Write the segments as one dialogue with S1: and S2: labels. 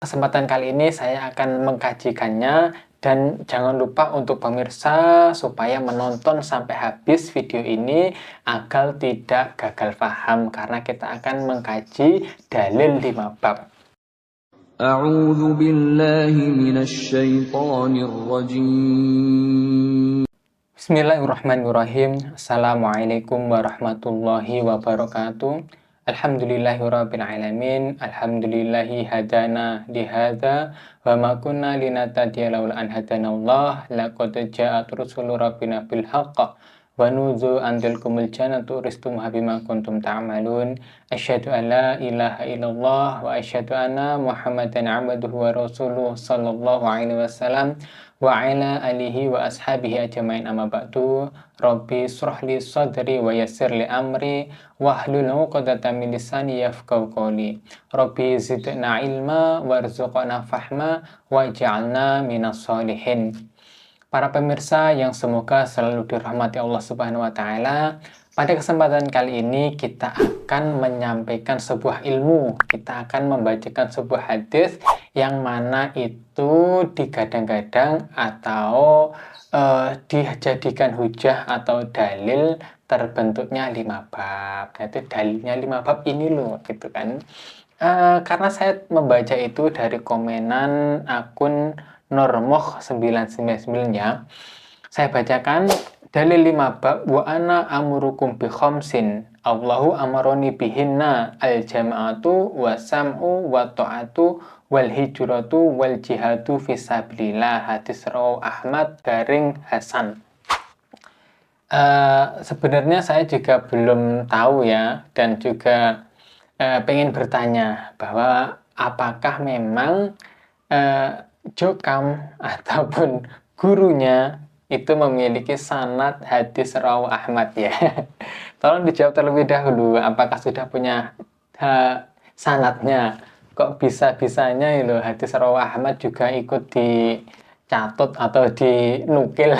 S1: Kesempatan kali ini saya akan mengkajikannya dan jangan lupa untuk pemirsa supaya menonton sampai habis video ini agar tidak gagal paham karena kita akan mengkaji dalil 5 bab.
S2: أعوذ بالله من الشيطان الرجيم
S1: Bismillahirrahmanirrahim. Assalamualaikum warahmatullahi wabarakatuh. Alhamdulillahirabbil alamin. Alhamdulillahi hadana li hadza wa ma kunna linahtadiya laula an hadanallah. Laqad ja'at rusulu rabbina bil haqq wa nuzu anzalkumul jannatu uristumuha bima kuntum ta'malun. Asyhadu an la ilaha illallah wa asyhadu anna Muhammadan abduhu wa rasuluhu sallallahu alaihi wasallam wa ala alihi wa ashabihi ajmain amma ba'du. Rabbi shrahli sadri wa yassir li amri wahlul 'uqdatam min lisani yafqahu qawli. Rabbi zidna ilma warzuqna fahma waj'alna minas sholihin. Para pemirsa yang semoga selalu dirahmati Allah Subhanahu wa taala, pada kesempatan kali ini kita akan menyampaikan sebuah ilmu. Kita akan membacakan sebuah hadis yang mana itu digadang-gadang atau dijadikan hujah atau dalil terbentuknya 5 bab. Nah, itu dalilnya 5 bab ini loh, gitu kan. Karena saya membaca itu dari komenan akun Normoh999 ya. Saya bacakan dalil 5 bab wa ana amurukum bi khamsin. Allahu amaroni bihinna al-jama'atu wa sam'u wa ta'atu wal hijratu wal jihadu fisabilillah. Hadis rawahu Ahmad garing Hasan. Sebenarnya saya juga belum tahu ya, dan juga pengen bertanya bahwa apakah memang Jokam ataupun gurunya itu memiliki sanad hadis rawahu Ahmad ya. Tolong dijawab terlebih dahulu, apakah sudah punya sanadnya? Kok bisa-bisanya itu hadis rawahu Ahmad juga ikut dicatut atau dinukil?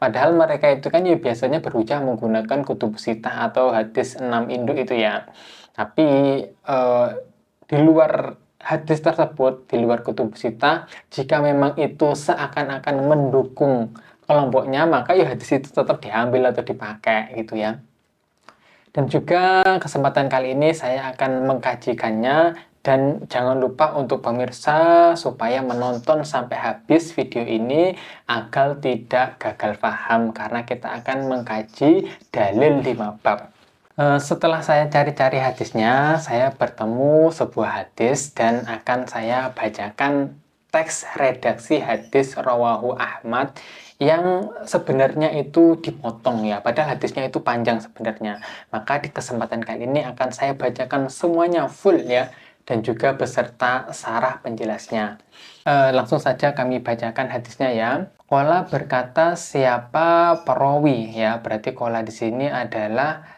S1: Padahal mereka itu kan ya biasanya berhujah menggunakan kutub sitah atau hadis 6 induk itu ya. Tapi di luar hadis tersebut, di luar kutub sitah, jika memang itu seakan-akan mendukung kelompoknya, maka ya hadis itu tetap diambil atau dipakai gitu ya. Dan juga kesempatan kali ini saya akan mengkajikannya dan jangan lupa untuk pemirsa supaya menonton sampai habis video ini agar tidak gagal paham karena kita akan mengkaji dalil 5 bab. Setelah saya cari-cari hadisnya, saya bertemu sebuah hadis dan akan saya bacakan teks redaksi hadis rawahu Ahmad yang sebenarnya itu dipotong ya, padahal hadisnya itu panjang sebenarnya. Maka di kesempatan kali ini akan saya bacakan semuanya full ya, dan juga beserta sarah penjelasnya. Langsung saja kami bacakan hadisnya ya. Qala berkata siapa perawi ya, berarti qala di sini adalah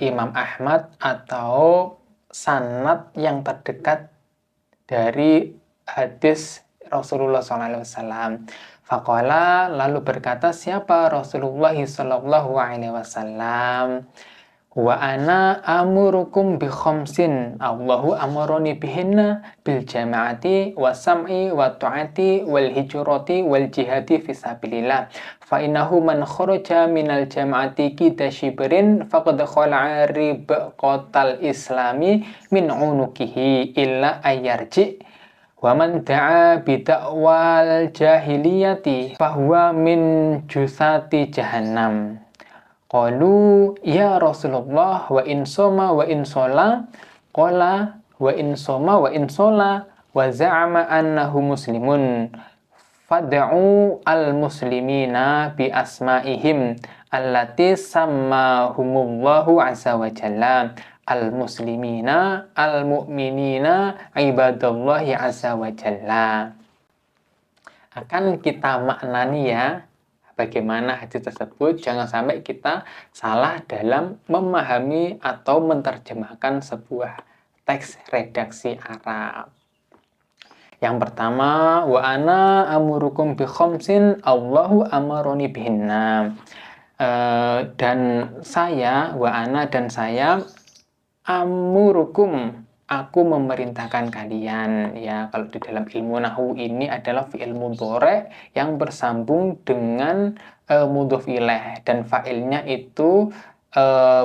S1: Imam Ahmad atau sanad yang terdekat dari hadis Rasulullah SAW. Faqala lalu berkata siapa Rasulullah SAW? Wa ana amurukum bi khamsin. Allahu amaroni bihinna bil jama'ati wa sam'i wa ta'ati wal hijrati wal jihadi fisabilillah. Fa innahu man kharaja minal jama'ati kita shibrin faqad khala'a ribqatal islami min unukihi illa ayyarji. Wa man da'a bida'wal jahiliyati fahuwa min jusati jahannam. Qalu ya Rasulullah wa in soma wa in sola. Qala wa in soma wa in sola wa za'ama annahu muslimun fad'u al-muslimina bi asma'ihim allati sammahumullahu azza wa jalla al-muslimina al-mu'minina ibadallahi azza wa jalla. Akan kita maknani ya bagaimana hadis tersebut, jangan sampai kita salah dalam memahami atau menerjemahkan sebuah teks redaksi Arab. Yang pertama, wa ana amurukum bi khamsin Allahu amaroni bihinna. Dan saya, wa ana dan saya amurukum aku memerintahkan kalian. Ya, kalau di dalam ilmu nahwu ini adalah fi'il mudhari yang bersambung dengan mudhof ilaih dan fa'ilnya itu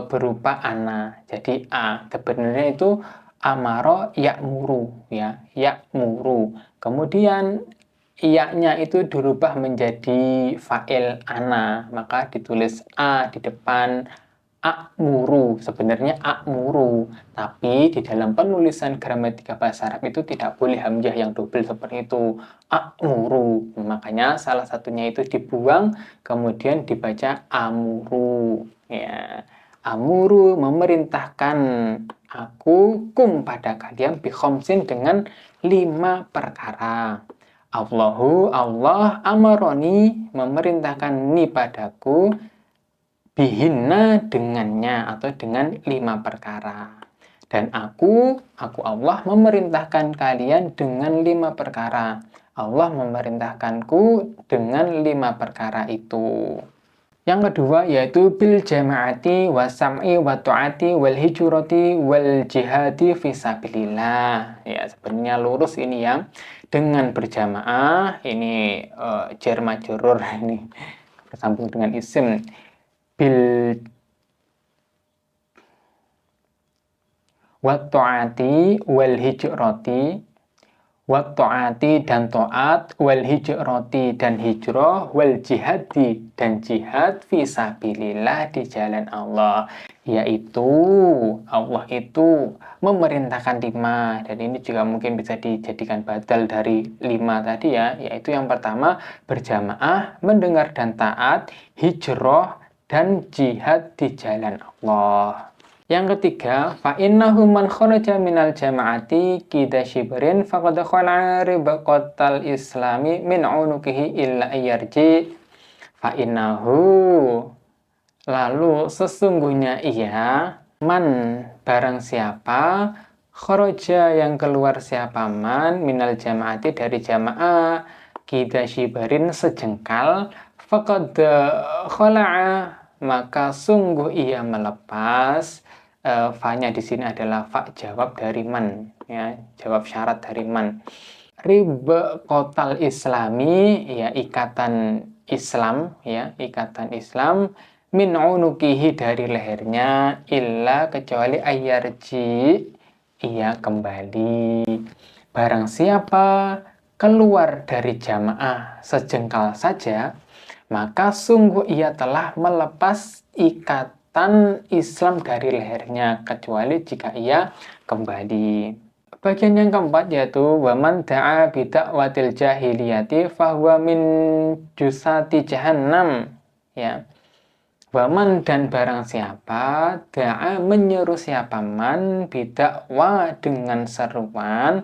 S1: berupa ana. Jadi sebenarnya itu amaro ya'muru ya, ya'muru. Kemudian iya-nya itu dirubah menjadi fa'il ana, maka ditulis a di depan a'muru. Sebenarnya a'muru, tapi di dalam penulisan gramatika bahasa Arab itu tidak boleh hamzah yang double seperti itu. A'muru. Makanya salah satunya itu dibuang, kemudian dibaca amuru. Ya. Amuru memerintahkan aku pada kalian bi khamsin dengan 5 perkara. Allah amaroni memerintahkan ni padaku bihinna dengannya atau dengan 5 perkara. Dan aku Allah memerintahkan kalian dengan 5 perkara. Allah memerintahkanku dengan 5 perkara itu. Yang kedua yaitu bil jama'ati wasam'i wa ta'ati wal hijrati wal jihadi fisabilillah. Ya, sebenarnya lurus ini ya. Dengan berjamaah, ini jar majrur ini bersambung dengan isim. Bil wa ta'ati wal hijrati, wa ta'ati dan ta'at, wal hijrati dan hijrah, wal jihadi dan jihad fisabilillah di jalan Allah. Yaitu Allah itu memerintahkan 5, dan ini juga mungkin bisa dijadikan badal dari 5 tadi ya, yaitu yang pertama berjamaah, mendengar dan taat, hijrah dan jihad di jalan Allah. Yang ketiga, fa innahu man kharaja minal jama'ati qida shibrin faqad khala'a ribaqatal islami min unukihi illa yarji. Fa innahu, lalu sesungguhnya ia, man barang siapa, kharaja yang keluar siapa man, minal jama'ati dari jamaah, qida shibrin sejengkal, faqad khala'a maka sungguh ia melepas. Fa-nya di sini adalah fa jawab dari man, ya, jawab syarat dari man. Riba kotal islami, ya, ikatan Islam, ya, ikatan Islam, min unukihi dari lehernya, illa kecuali ayarji, ia kembali. Barang siapa keluar dari jamaah sejengkal saja, maka sungguh ia telah melepas ikatan Islam dari lehernya, kecuali jika ia kembali. Bagian yang keempat yaitu waman da'a bida'watil jahiliyati fahuwa min jusati jahannam. Ya. Waman dan barang siapa da'a menyeru siapa man bida'wa dengan seruan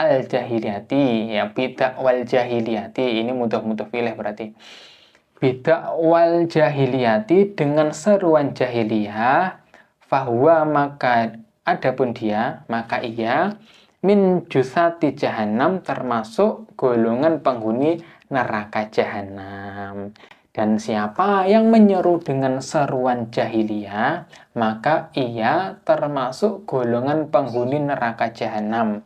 S1: al jahiliyati, ya, bida'wal jahiliyati ini mudah-mudah pilih berarti. Bidakwal jahiliyati dengan seruan jahiliyah, fahuwa maka adapun dia, maka ia min jusati jahannam termasuk golongan penghuni neraka jahanam. Dan siapa yang menyeru dengan seruan jahiliyah, maka ia termasuk golongan penghuni neraka jahanam.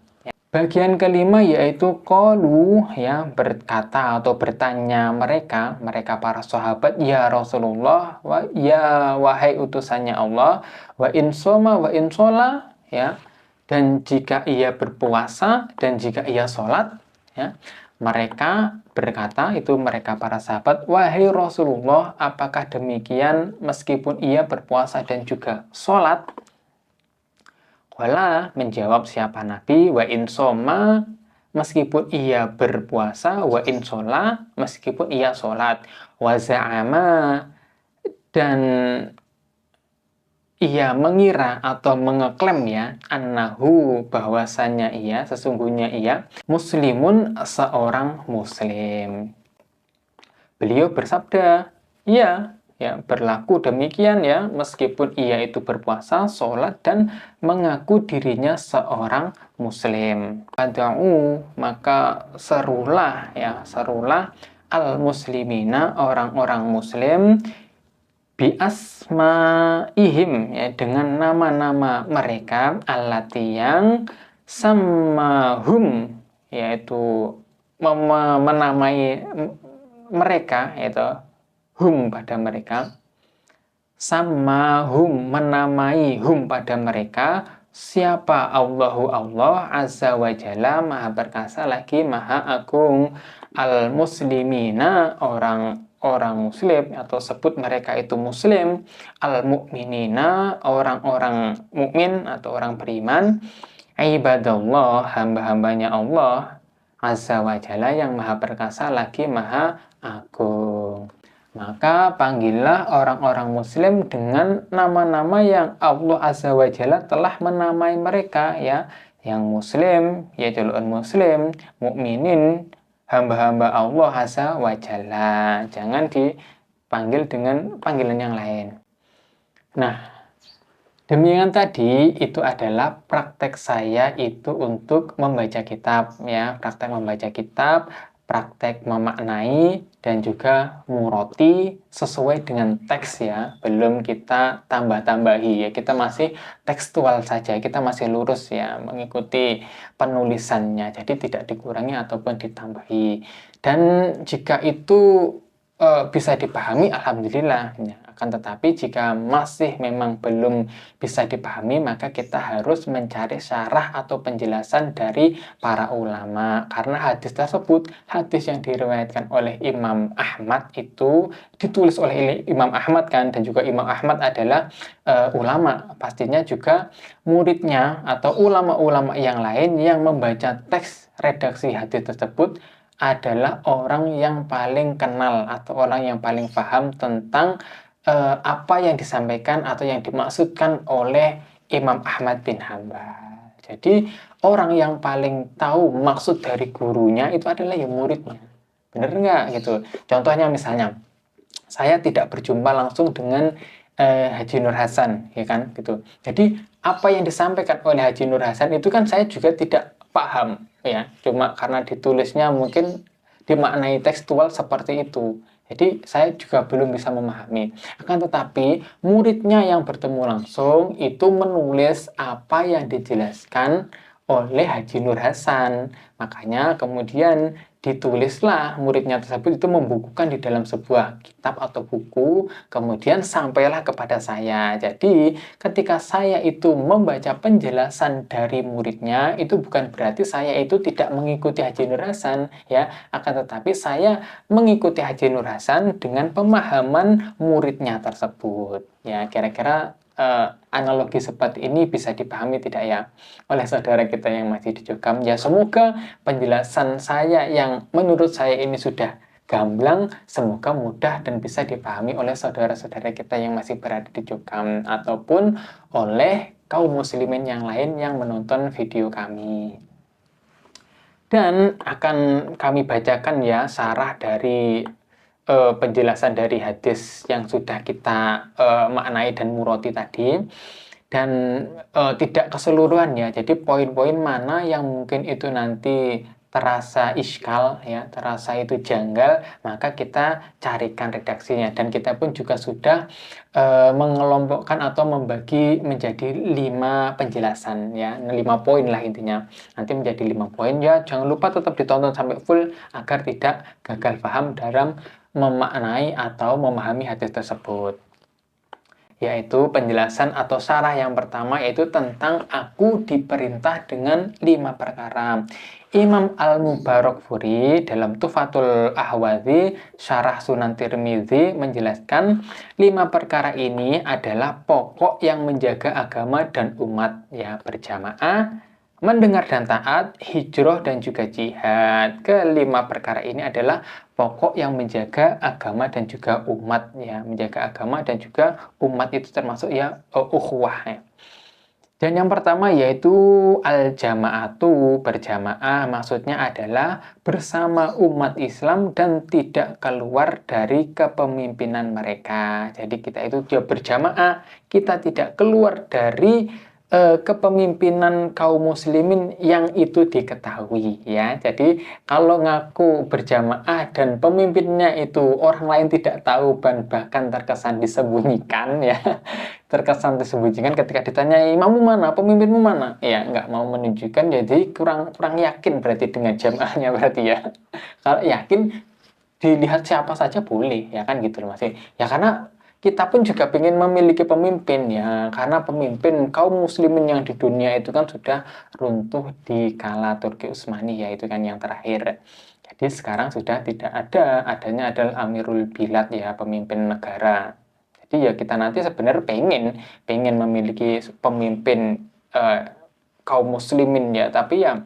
S1: Bagian kelima yaitu qalu, ya, berkata atau bertanya mereka para sahabat, ya Rasulullah, ya wahai utusannya Allah, wa in soma wa in shola, ya, dan jika ia berpuasa dan jika ia sholat, ya, mereka berkata, itu mereka para sahabat, wahai Rasulullah, apakah demikian meskipun ia berpuasa dan juga sholat? Qala, menjawab siapa Nabi, wa in soma, meskipun ia berpuasa, wa in shola, meskipun ia sholat, wa za'ama, dan ia mengira atau mengeklaim, ya, annahu, bahwasannya ia, sesungguhnya ia, muslimun, seorang muslim. Beliau bersabda, ya, berlaku demikian, ya, meskipun ia itu berpuasa, sholat, dan mengaku dirinya seorang muslim. Fada'u, maka serulah, ya, serulah al-muslimina, orang-orang muslim, bi asmaihim, ya, dengan nama-nama mereka, allati yang samahum, yaitu menamai mereka, yaitu hum pada mereka, samahum menamai hum pada mereka, siapa? Allahu Allah azza wa jalla, maha perkasa lagi maha agung, al muslimina orang muslim, atau sebut mereka itu muslim, al mukminina orang-orang mukmin atau orang beriman, ibadallah hamba-hambanya Allah azza wa jalla yang maha perkasa lagi maha agung. Maka panggillah orang-orang muslim dengan nama-nama yang Allah azza wa jalla telah menamai mereka, ya, yang muslim, ya julukan muslim, mukminin, hamba-hamba Allah azza wa jalla. Jangan dipanggil dengan panggilan yang lain. Nah, demikian tadi itu adalah praktek saya itu untuk membaca kitab, ya, praktek membaca kitab, praktek memaknai dan juga muroti sesuai dengan teks, ya, belum kita tambah-tambahi, ya, kita masih tekstual saja, kita masih lurus, ya, mengikuti penulisannya, jadi tidak dikurangi ataupun ditambahi. Dan jika itu bisa dipahami, alhamdulillah, ya. Akan tetapi jika masih memang belum bisa dipahami, maka kita harus mencari syarah atau penjelasan dari para ulama. Karena hadis tersebut, hadis yang diriwayatkan oleh Imam Ahmad itu ditulis oleh Imam Ahmad, kan, dan juga Imam Ahmad adalah ulama. Pastinya juga muridnya atau ulama-ulama yang lain yang membaca teks redaksi hadis tersebut adalah orang yang paling kenal atau orang yang paling paham tentang apa yang disampaikan atau yang dimaksudkan oleh Imam Ahmad bin Hanbal. Jadi orang yang paling tahu maksud dari gurunya itu adalah ya muridnya. Bener nggak gitu? Contohnya misalnya, saya tidak berjumpa langsung dengan Haji Nur Hasan, ya kan, gitu. Jadi apa yang disampaikan oleh Haji Nur Hasan itu kan saya juga tidak paham, ya. Cuma karena ditulisnya mungkin dimaknai tekstual seperti itu. Jadi saya juga belum bisa memahami. Akan tetapi muridnya yang bertemu langsung itu menulis apa yang dijelaskan oleh Haji Nur Hasan. Makanya kemudian ditulislah muridnya tersebut itu membukukan di dalam sebuah kitab atau buku, kemudian sampailah kepada saya. Jadi ketika saya itu membaca penjelasan dari muridnya, itu bukan berarti saya itu tidak mengikuti Haji Nur Hasan, ya, akan tetapi saya mengikuti Haji Nur Hasan dengan pemahaman muridnya tersebut. Ya, kira-kira analogi seperti ini bisa dipahami tidak, ya, oleh saudara kita yang masih di Jokam. Ya, semoga penjelasan saya yang menurut saya ini sudah gamblang, semoga mudah dan bisa dipahami oleh saudara-saudara kita yang masih berada di Jokam ataupun oleh kaum muslimin yang lain yang menonton video kami. Dan akan kami bacakan, ya, syarah dari penjelasan dari hadis yang sudah kita maknai dan muroti tadi, dan tidak keseluruhan, ya. Jadi poin-poin mana yang mungkin itu nanti terasa iskal, ya, terasa itu janggal, maka kita carikan redaksinya. Dan kita pun juga sudah mengelompokkan atau membagi menjadi 5 penjelasan, ya, 5 poin lah intinya. Nanti menjadi 5 poin, ya. Jangan lupa tetap ditonton sampai full agar tidak gagal paham dalam memaknai atau memahami hadis tersebut. Yaitu penjelasan atau syarah yang pertama, yaitu tentang aku diperintah dengan 5 perkara. Imam Al-Mubarakfuri dalam Tuhfatul Ahwazi syarah Sunan Tirmizi menjelaskan 5 perkara ini adalah pokok yang menjaga agama dan umat, ya, berjamaah, mendengar dan taat, hijrah dan juga jihad. Kelima perkara ini adalah pokok yang menjaga agama dan juga umat, ya, menjaga agama dan juga umat itu termasuk, ya, ukhuwah, ya. Dan yang pertama yaitu al-jama'atu, berjamaah, maksudnya adalah bersama umat Islam dan tidak keluar dari kepemimpinan mereka. Jadi kita itu berjamaah, kita tidak keluar dari kepemimpinan kaum muslimin yang itu diketahui ya. Jadi kalau ngaku berjamaah dan pemimpinnya itu orang lain tidak tahu dan bahkan terkesan disembunyikan ya, terkesan disembunyikan ketika ditanya imammu mana, pemimpinmu mana, ya nggak mau menunjukkan, jadi kurang kurang yakin berarti dengan jamaahnya berarti ya. Kalau yakin dilihat siapa saja boleh ya kan gitu loh Mas. Ya karena kita pun juga ingin memiliki pemimpin ya, karena pemimpin kaum muslimin yang di dunia itu kan sudah runtuh di kala Turki Utsmani ya, itu kan yang terakhir. Jadi sekarang sudah tidak ada, adanya adalah Amirul Bilad ya, pemimpin negara. Jadi ya kita nanti sebenarnya pengen memiliki pemimpin kaum muslimin ya, tapi ya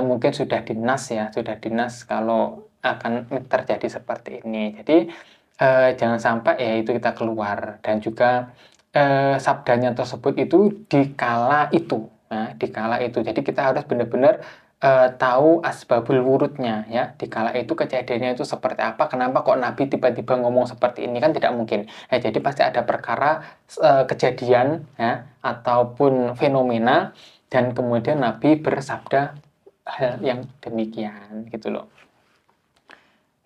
S1: mungkin sudah dinas kalau akan terjadi seperti ini. Jadi jangan sampai ya itu kita keluar, dan juga sabdanya tersebut itu dikala itu, nah, dikala itu. Jadi kita harus benar-benar tahu asbabul wurudnya ya. Dikala itu kejadiannya itu seperti apa, kenapa kok Nabi tiba-tiba ngomong seperti ini, kan tidak mungkin. Jadi pasti ada perkara kejadian ya ataupun fenomena, dan kemudian Nabi bersabda hal yang demikian gitu loh.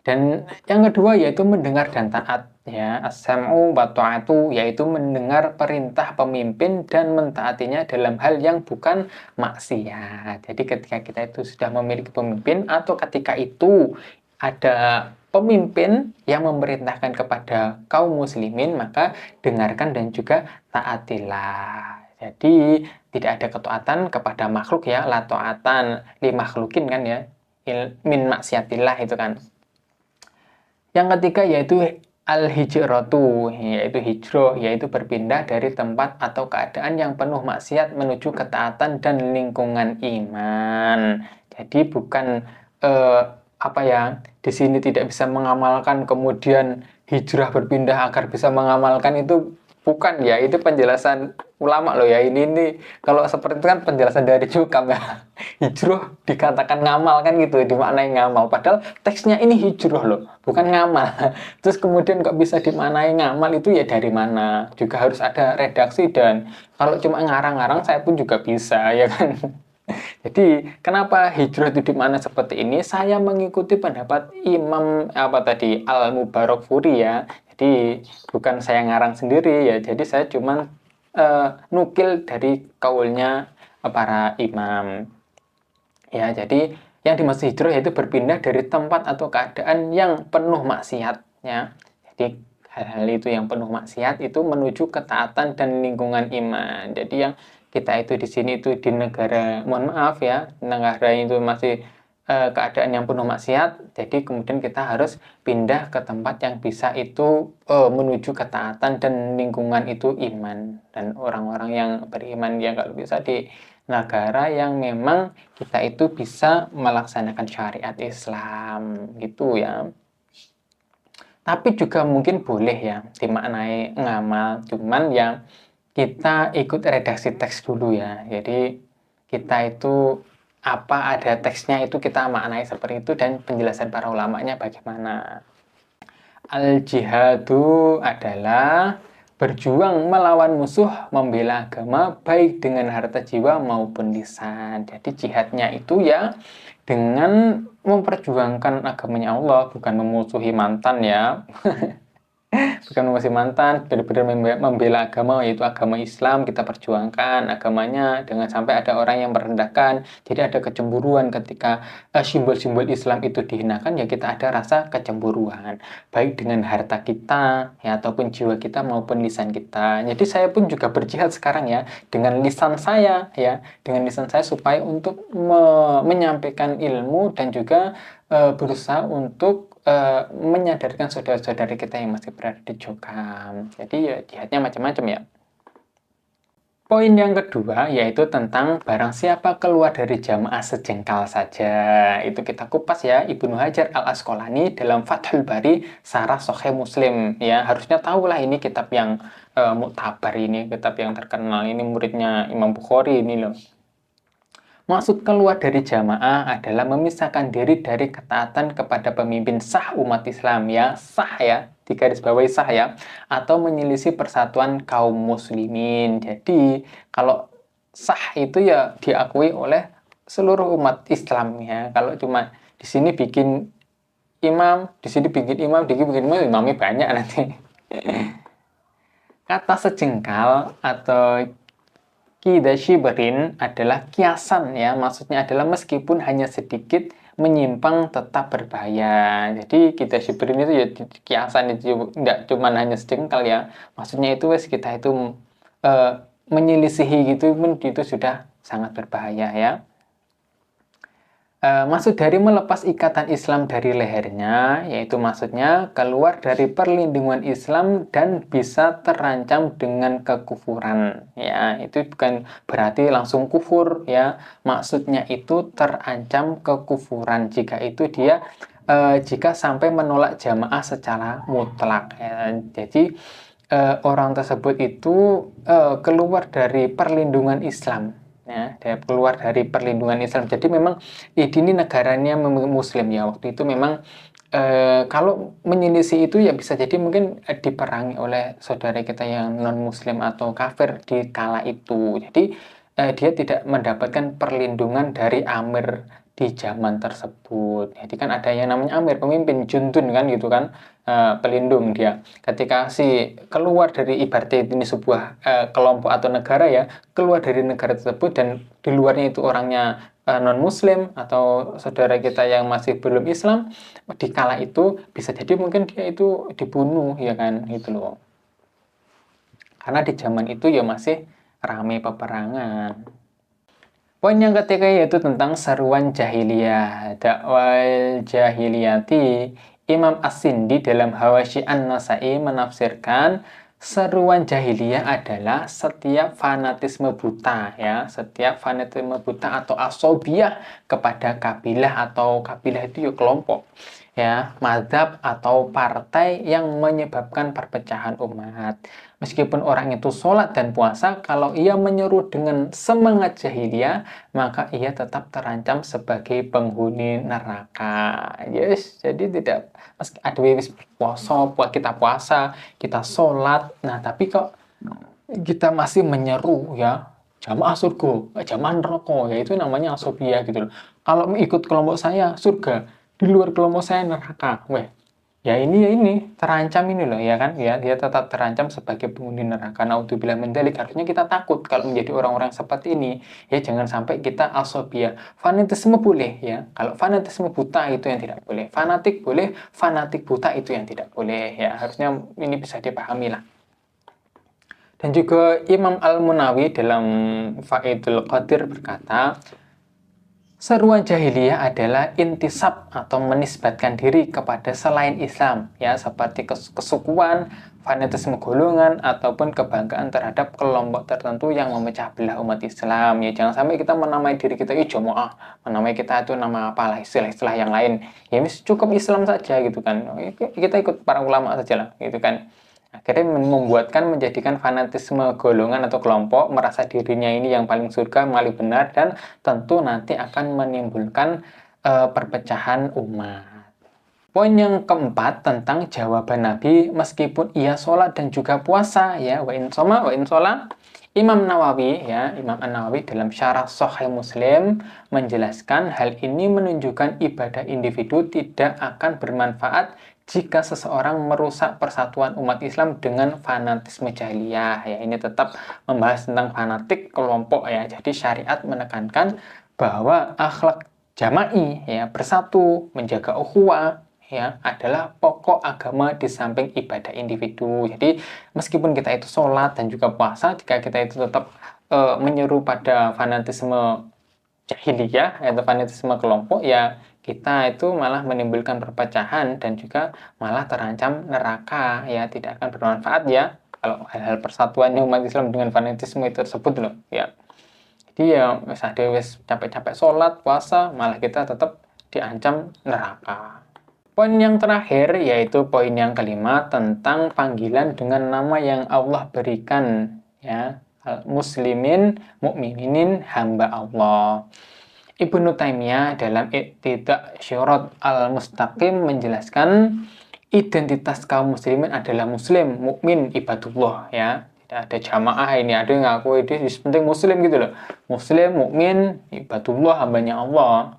S1: Dan yang kedua yaitu mendengar dan taat ya, as-sam'u wa ta'atu, yaitu mendengar perintah pemimpin dan mentaatinya dalam hal yang bukan maksiat. Jadi ketika kita itu sudah memiliki pemimpin atau ketika itu ada pemimpin yang memerintahkan kepada kaum muslimin, maka dengarkan dan juga taatilah. Jadi tidak ada ketaatan kepada makhluk ya, la ta'atan li makhlukin kan ya, min maksiatillah itu kan. Yang ketiga yaitu al-hijratu, yaitu hijrah, yaitu berpindah dari tempat atau keadaan yang penuh maksiat menuju ketaatan dan lingkungan iman. Jadi bukan apa ya, di sini tidak bisa mengamalkan kemudian hijrah berpindah agar bisa mengamalkan, itu bukan ya, itu penjelasan ulama loh ya. Ini kalau seperti itu kan penjelasan dari Jukam ya. Hijrah dikatakan ngamal kan gitu, dimaknai ngamal. Padahal teksnya ini hijrah loh, bukan ngamal. Terus kemudian kok bisa dimaknai ngamal, itu ya dari mana? Juga harus ada redaksi, dan kalau cuma ngarang-ngarang saya pun juga bisa ya kan. Jadi kenapa hijrah itu dimana seperti ini? Saya mengikuti pendapat Imam apa tadi, Al-Mubarakfuri ya. Jadi bukan saya ngarang sendiri ya. Jadi saya cuma nukil dari kaulnya para imam. Ya, jadi yang dimaksud hijrah yaitu berpindah dari tempat atau keadaan yang penuh maksiat ya. Jadi hal-hal itu yang penuh maksiat itu menuju ketaatan dan lingkungan iman. Jadi yang kita itu di sini itu di negara, mohon maaf ya, negara itu masih keadaan yang penuh maksiat. Jadi kemudian kita harus pindah ke tempat yang bisa itu menuju ketaatan dan lingkungan itu iman, dan orang-orang yang beriman yang kalau bisa di negara yang memang kita itu bisa melaksanakan syariat Islam gitu ya. Tapi juga mungkin boleh ya dimaknai ngamal, cuman yang kita ikut redaksi teks dulu ya. Jadi kita itu apa ada teksnya itu kita maknai seperti itu, dan penjelasan para ulamanya bagaimana. Al-jihadu adalah berjuang melawan musuh, membela agama baik dengan harta jiwa maupun lisan. Jadi jihadnya itu ya dengan memperjuangkan agamanya Allah, bukan memusuhi mantan ya. Bukan memusuhi mantan, benar-benar membela agama, yaitu agama Islam kita perjuangkan agamanya, dengan sampai ada orang yang merendahkan. Jadi ada kecemburuan ketika simbol-simbol Islam itu dihinakan, ya kita ada rasa kecemburuan baik dengan harta kita ya ataupun jiwa kita maupun lisan kita. Jadi saya pun juga berjihad sekarang ya dengan lisan saya ya, dengan lisan saya supaya untuk menyampaikan ilmu, dan juga berusaha untuk menyadarkan saudara-saudari kita yang masih berada di Jokam. Jadi ya jihadnya macam-macam ya. Poin yang kedua yaitu tentang barang siapa keluar dari jamaah sejengkal saja. Itu kita kupas ya, Ibnu Hajar Al-Asqalani dalam Fathul Bari Syarah Sahih Muslim ya. Harusnya tahulah ini kitab yang muktabar, ini kitab yang terkenal, ini muridnya Imam Bukhari ini loh. Maksud keluar dari jamaah adalah memisahkan diri dari ketaatan kepada pemimpin sah umat Islam ya, sah ya, digarisbawahi sah ya, atau menyelisih persatuan kaum muslimin. Jadi kalau sah itu ya diakui oleh seluruh umat Islam ya. Kalau cuma di sini bikin imam, di sini bikin imam, di sini bikin imam, imamnya banyak nanti. Kata sejengkal atau Kida Shibrin adalah kiasan ya, maksudnya adalah meskipun hanya sedikit menyimpang tetap berbahaya. Jadi Kida Shibrin itu ya kiasan itu tidak cuma hanya sejengkal ya, maksudnya itu wes kita itu menyelisihi gitu pun itu sudah sangat berbahaya ya. Maksud dari melepas ikatan Islam dari lehernya, yaitu maksudnya keluar dari perlindungan Islam dan bisa terancam dengan kekufuran. Ya, itu bukan berarti langsung kufur ya. Maksudnya itu terancam kekufuran jika itu dia jika sampai menolak jamaah secara mutlak. Ya. Jadi orang tersebut itu keluar dari perlindungan Islam. Ya, dia keluar dari perlindungan Islam. Jadi memang ini negaranya Muslim ya. Waktu itu memang kalau menyelisih itu ya bisa jadi mungkin diperangi oleh saudara kita yang non Muslim atau kafir di kala itu. Jadi dia tidak mendapatkan perlindungan dari Amir di zaman tersebut. Jadi kan ada yang namanya Amir, pemimpin Juntun kan gitu kan, pelindung dia. Ketika si keluar dari ibaratnya ini sebuah kelompok atau negara ya, keluar dari negara tersebut dan di luarnya itu orangnya non Muslim atau saudara kita yang masih belum Islam, di kala itu bisa jadi mungkin dia itu dibunuh ya kan gitu loh. Karena di zaman itu ya masih ramai peperangan. Poin yang ketiga yaitu tentang seruan jahiliyah. Dakwal jahiliyati. Imam As-Sindi dalam Hawashi An-Nasai menafsirkan seruan jahiliyah adalah setiap fanatisme buta ya, setiap fanatisme buta atau asobiyah kepada kabilah atau kabilah itu ya kelompok ya, mazhab atau partai yang menyebabkan perpecahan umat. Meskipun orang itu sholat dan puasa, kalau ia menyeru dengan semangat jahiliyah, maka ia tetap terancam sebagai penghuni neraka. Yes, jadi tidak ada wis kita puasa, kita sholat, nah tapi kok kita masih menyeru ya jamaah surga, jamaah neraka, ya itu namanya asobia gitu loh. Kalau ikut kelompok saya surga, di luar kelompok saya neraka, weh ya ini terancam ini loh ya kan ya, dia tetap terancam sebagai penghuni neraka. Naudzubillah min dzalik. Harusnya kita takut kalau menjadi orang-orang seperti ini ya, jangan sampai kita asobia. Fanatisme boleh ya, kalau fanatisme buta itu yang tidak boleh, fanatik boleh, fanatik buta itu yang tidak boleh ya, harusnya ini bisa dipahami lah. Dan juga Imam Al-Munawi dalam Faidul Qadir berkata, seruan jahiliyah adalah intisab atau menisbatkan diri kepada selain Islam, ya seperti kesukuan, fanatisme golongan, ataupun kebanggaan terhadap kelompok tertentu yang memecah belah umat Islam. Ya jangan sampai kita menamai diri kita jamaah, menamai kita itu nama apalah istilah-istilah yang lain. Ya cukup Islam saja gitu kan. Kita ikut para ulama saja lah gitu kan. Akhirnya menjadikan fanatisme golongan atau kelompok, merasa dirinya ini yang paling surga, paling benar, dan tentu nanti akan menimbulkan perpecahan umat. Poin yang keempat tentang jawaban Nabi meskipun ia sholat dan juga puasa ya, wa in soma wa in sholat. Imam Nawawi ya, Imam An-Nawawi dalam Syarah Sahih Muslim menjelaskan hal ini menunjukkan ibadah individu tidak akan bermanfaat jika seseorang merusak persatuan umat Islam dengan fanatisme jahiliyah. Ya, ini tetap membahas tentang fanatik kelompok ya. Jadi syariat menekankan bahwa akhlak jama'i ya, bersatu, menjaga ukhuwah ya adalah pokok agama di samping ibadah individu. Jadi meskipun kita itu sholat dan juga puasa, jika kita itu tetap menyeru pada fanatisme jahiliyah atau fanatisme kelompok, ya kita itu malah menimbulkan perpecahan dan juga malah terancam neraka ya, tidak akan bermanfaat ya kalau hal-hal persatuan umat Islam dengan fanatisme itu tersebut loh ya. Jadi ya wis capek-capek sholat puasa malah kita tetap diancam neraka. Poin yang terakhir yaitu poin yang kelima tentang panggilan dengan nama yang Allah berikan ya, muslimin, mukminin, hamba Allah. Ibnu Taimiyah dalam Iqtida' Syirat Al-Mustaqim menjelaskan identitas kaum muslimin adalah muslim, mukmin, ibadullah ya. Tidak ada jamaah ini, ada yang ngaku ini penting muslim gitu loh. Muslim, mukmin, ibadullah, hambanya Allah.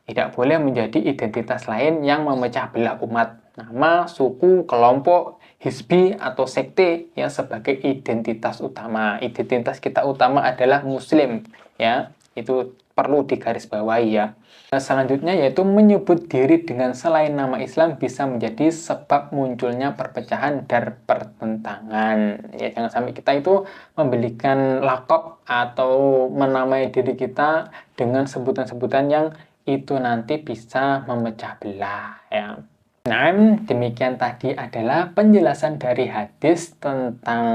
S1: Tidak boleh menjadi identitas lain yang memecah belah umat. Nama, suku, kelompok, hizbi atau sekte yang sebagai identitas utama. Identitas kita utama adalah muslim ya. Itu perlu digarisbawahi ya. Selanjutnya yaitu menyebut diri dengan selain nama Islam bisa menjadi sebab munculnya perpecahan dan pertentangan. Ya, jangan sampai kita itu memberikan lakop atau menamai diri kita dengan sebutan-sebutan yang itu nanti bisa memecah belah ya. Nah, demikian tadi adalah penjelasan dari hadis tentang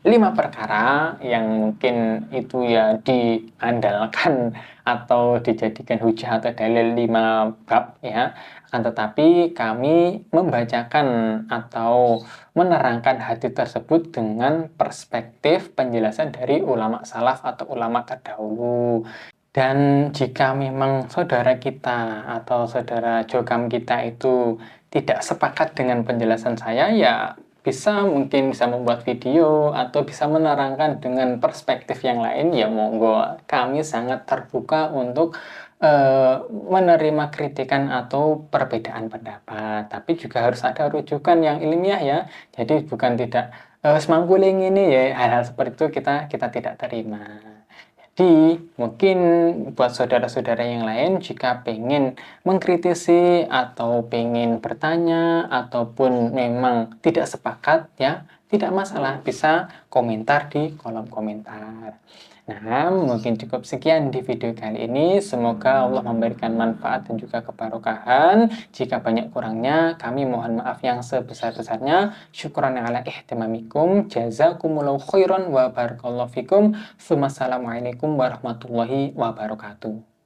S1: 5 perkara yang mungkin itu ya diandalkan atau dijadikan hujah atau dalil 5 bab ya. Akan tetapi kami membacakan atau menerangkan hadis tersebut dengan perspektif penjelasan dari ulama salaf atau ulama terdahulu. Dan jika memang saudara kita atau saudara jogam kita itu tidak sepakat dengan penjelasan saya, ya mungkin bisa membuat video atau bisa menerangkan dengan perspektif yang lain, ya monggo. Kami sangat terbuka untuk menerima kritikan atau perbedaan pendapat. Tapi juga harus ada rujukan yang ilmiah ya. Jadi bukan tidak semangguling ini ya, hal-hal seperti itu kita tidak terima. Jadi, mungkin buat saudara-saudara yang lain, jika pengen mengkritisi atau pengen bertanya, ataupun memang tidak sepakat, ya, tidak masalah, bisa komentar di kolom komentar. Nah, mungkin cukup sekian di video kali ini. Semoga Allah memberikan manfaat dan juga kebarokahan. Jika banyak kurangnya, kami mohon maaf yang sebesar-besarnya. Syukran ala ihtimamikum. Jazakumullahu khairan wa barakallahu fikum. Wassalamualaikum warahmatullahi wabarakatuh.